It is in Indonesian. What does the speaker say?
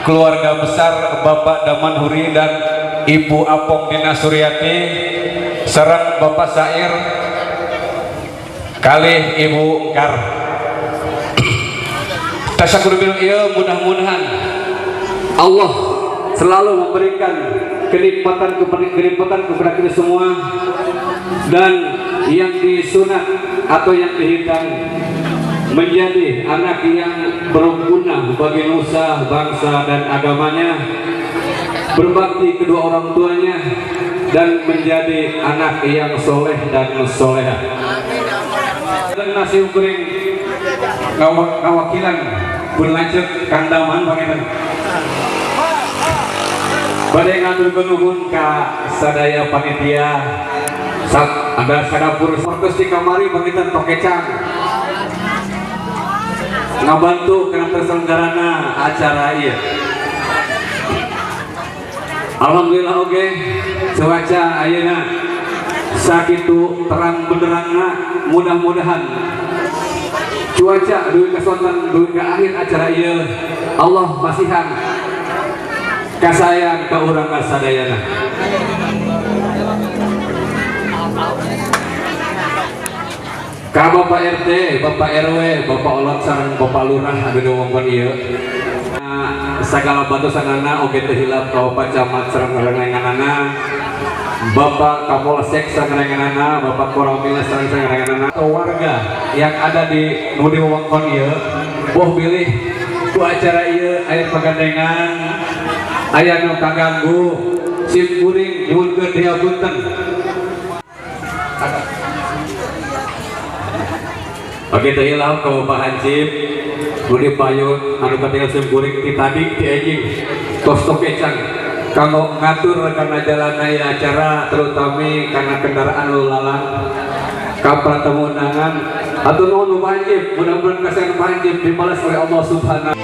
keluarga besar Bapak Daman Huri dan Ibu Apong Dina Suryati serta Bapak Sair kalih Ibu Kar. Tasyakur bil ieu mudah-mudahan Allah selalu memberikan kenikmatan kepada kita semua, dan yang disunat atau yang dihidang menjadi anak yang berguna bagi nusa, bangsa dan agamanya, berbakti kedua orang tuanya, dan menjadi anak yang soleh dan solehah. Nasi ukuring ngawakilan berlanjut kandaman pangeran. Badai ngaturkeun nuhun ka sadaya panitia ada sadapur fokus di kamari pangitan tokecang ngabantu kana terselenggarana acara ieu. Alhamdulillah oge cuaca ayeuna sakitu terang benderangna, mudah-mudahan cuaca duwi kasonten duwi ka akhir acara ieu Allah masihan kasayang ka urang kasadayana. Ka Bapak RT, Bapak RW, Bapak Olot sareng Bapak Lurah anu ngomongkeun ieu. Sagala bantu sanana oge teu hilap ka Bapak Camat sareng ngarenganana, Bapak Kapolsek sareng ngarenganana, Bapak Koramil sareng ngarenganana, warga yang ada di nu di wewengkon ieu boh bilih ku acara ieu aya pagandengan, aya nu kaganggu, sim kuring nyuwunkeun dihapunten. Oke teh hilang ke Bapak Hansip Budi Payun anu katingal sim kuring ti tadi ti ejing tos tokecang kanggo ngatur kana jalanna ieu acara, terutama karena kendaraan lalu lalang ka pratamu undangan. Atur nuhun Bapak Hansip, mudah-mudahan kasayan Bapak Hansip dibalas oleh Allah Subhanahu.